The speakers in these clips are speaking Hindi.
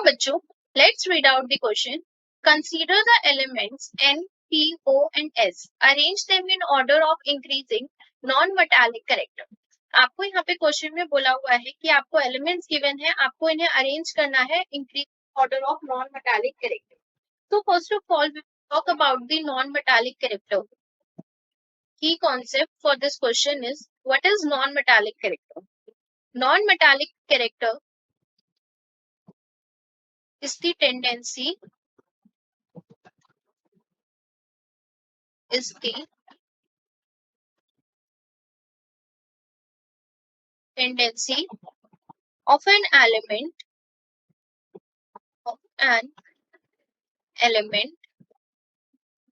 बच्चों, let's read out the question. Consider the elements N, P, O and S. Arrange them in order of increasing non-metallic character. आपको यहाँ पे क्वेश्चन में बोला हुआ है कि आपको एलिमेंट्स गिवन है, आपको इन्हें अरेंज करना है increase order of non metallic character. So first of all, we talk about the non-metallic character. Key concept for this question is, what is non-metallic character? Non-metallic character is the tendency of an element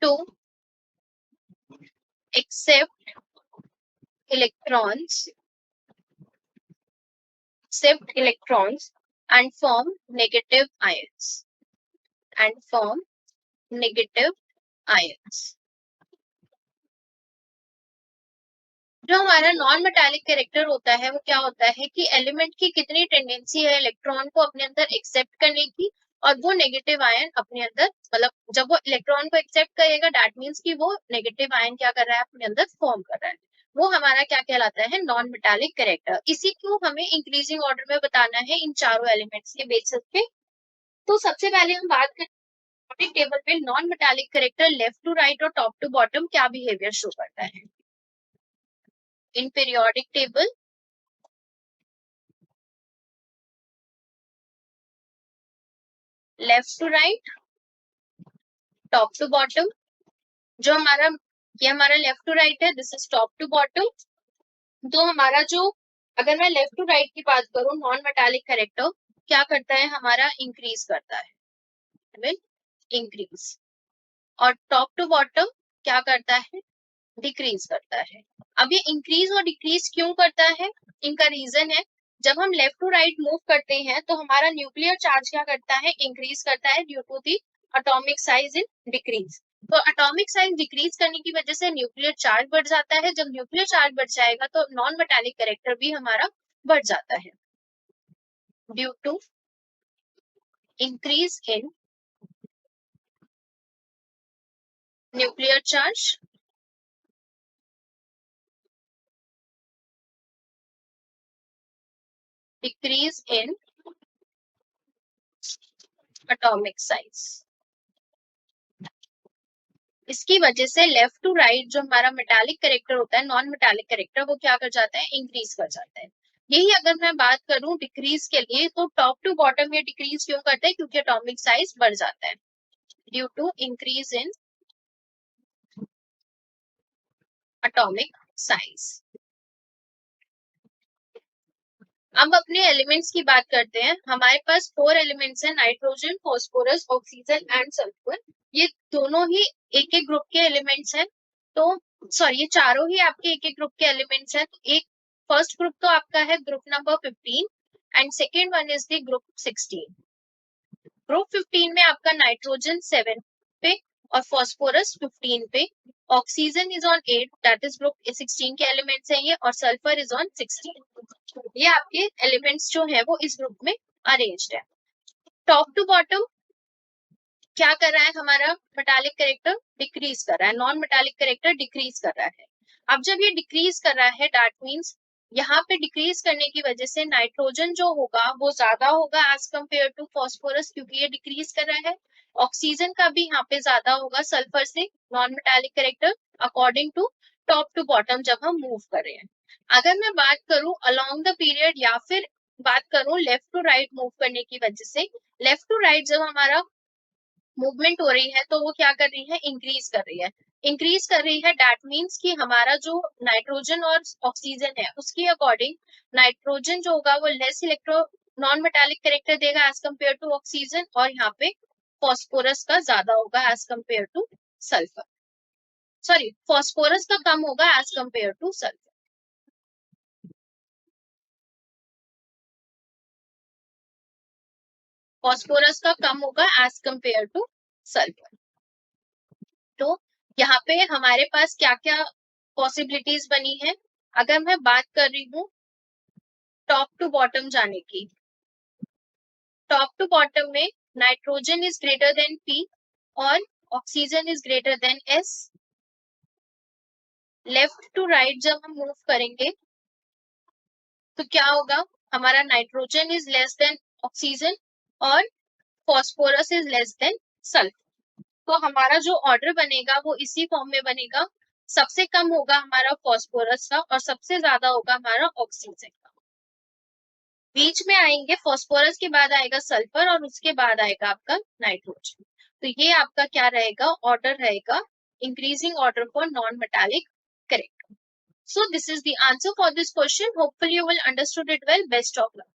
to accept electrons and form negative ions जो हमारा नॉन मेटालिक कैरेक्टर होता है वो क्या होता है कि एलिमेंट की कितनी टेंडेंसी है इलेक्ट्रॉन को अपने अंदर एक्सेप्ट करने की, और वो नेगेटिव आयन अपने अंदर, मतलब जब वो इलेक्ट्रॉन को एक्सेप्ट करेगा दैट मींस कि वो नेगेटिव आयन क्या कर रहा है, अपने अंदर फॉर्म कर रहा है. वो हमारा क्या कहलाता है, नॉन मेटालिक कैरेक्टर. इसी को हमें इंक्रीजिंग ऑर्डर में बताना है इन चारों एलिमेंट्स के बेसिस पे. तो सबसे पहले हम बात करें पीरियोडिक टेबल पे non metallic character left to right और टॉप टू बॉटम क्या बिहेवियर शो करता है. In periodic table left to right, top to bottom, जो हमारा ये हमारा लेफ्ट टू राइट है, this is top to bottom. तो हमारा जो, अगर मैं लेफ्ट टू राइट की बात करूं, नॉन मेटालिक कैरेक्टर क्या करता है, हमारा इंक्रीज करता है, इंक्रीज. और टॉप टू बॉटम क्या करता है, डिक्रीज करता है. अब ये इंक्रीज और डिक्रीज क्यों करता है, इनका रीजन है, जब हम लेफ्ट टू राइट मूव करते हैं तो हमारा न्यूक्लियर चार्ज क्या करता है, इंक्रीज करता है due to the atomic size in decrease. तो एटॉमिक साइज डिक्रीज करने की वजह से न्यूक्लियर चार्ज बढ़ जाता है. जब न्यूक्लियर चार्ज बढ़ जाएगा तो नॉन मेटालिक कैरेक्टर भी हमारा बढ़ जाता है. Due to increase in nuclear charge, decrease in atomic size. इसकी वजह से लेफ्ट टू राइट जो हमारा मेटालिक कैरेक्टर होता है, नॉन मेटालिक कैरेक्टर, वो क्या कर जाता है, इंक्रीज कर जाता है. यही अगर मैं बात करूं डिक्रीज के लिए, तो टॉप टू बॉटम ये डिक्रीज क्यों करता है, क्योंकि एटॉमिक साइज बढ़ जाता है due to increase in atomic size. अब अपने एलिमेंट्स की बात करते हैं. हमारे पास 4 एलिमेंट्स हैं, nitrogen, phosphorus, oxygen and sulphur. ये दोनों ही एक एक ग्रुप के एलिमेंट्स हैं. तो सॉरी, ये चारों ही आपके एक एक ग्रुप के एलिमेंट्स हैं. तो एक फर्स्ट ग्रुप तो आपका है group number 15 and second one is the group 16. Group 15 में आपका नाइट्रोजन 7 पे और फॉस्फोरस 15 पे, oxygen is on 8, that is group 16 के एलिमेंट्स हैं ये, और सल्फर इज ऑन 16. ये आपके एलिमेंट्स जो है वो इस ग्रुप में अरेंज्ड है. टॉप टू बॉटम क्या कर रहा है, हमारा मेटालिक कैरेक्टर डिक्रीज कर रहा है, नॉन मेटालिक कैरेक्टर डिक्रीज कर रहा है. अब जब ये डिक्रीज कर रहा है दैट मींस यहाँ पे डिक्रीज करने की वजह से नाइट्रोजन जो होगा वो ज्यादा होगा एज कंपेयर टू फॉस्फोरस, क्योंकि ये डिक्रीज कर रहा है. ऑक्सीजन का भी यहाँ पे ज्यादा होगा सल्फर से, non metallic character, according to top to bottom जब हम मूव कर रहे हैं. अगर मैं बात करूं अलोंग द पीरियड या फिर बात करूं लेफ्ट टू राइट मूव करने की वजह से, लेफ्ट टू राइट जब हमारा मूवमेंट हो रही है तो वो क्या कर रही है, इंक्रीज कर रही है. इंक्रीज कर रही है दैट मींस कि हमारा जो नाइट्रोजन और ऑक्सीजन है उसके अकॉर्डिंग नाइट्रोजन जो होगा वो less electro non metallic character देगा एज कंपेयर टू ऑक्सीजन, और यहाँ पे फॉस्फोरस का ज्यादा होगा as compare to sulphur. Sorry, phosphorus का कम होगा as compare to sulphur. Phosphorus का कम होगा एज कंपेयर टू सल्फर. तो यहाँ पे हमारे पास क्या क्या पॉसिबिलिटीज बनी है. अगर मैं बात कर रही हूँ टॉप टू बॉटम जाने की, टॉप टू बॉटम में nitrogen is greater than P और oxygen is greater than S। Left to right जब हम मूव करेंगे तो क्या होगा, हमारा nitrogen is less than oxygen और phosphorus is less than sulphur. तो हमारा जो ऑर्डर बनेगा वो इसी फॉर्म में बनेगा, सबसे कम होगा हमारा फॉस्फोरस का और सबसे ज्यादा होगा हमारा ऑक्सीजन का। बीच में आएंगे, फॉस्फोरस के बाद आएगा सल्फर और उसके बाद आएगा आपका नाइट्रोजन। तो ये आपका क्या रहेगा, ऑर्डर रहेगा, increasing order for non metallic character. So this is the answer for this question. Hopefully you will understood it well. Best of luck.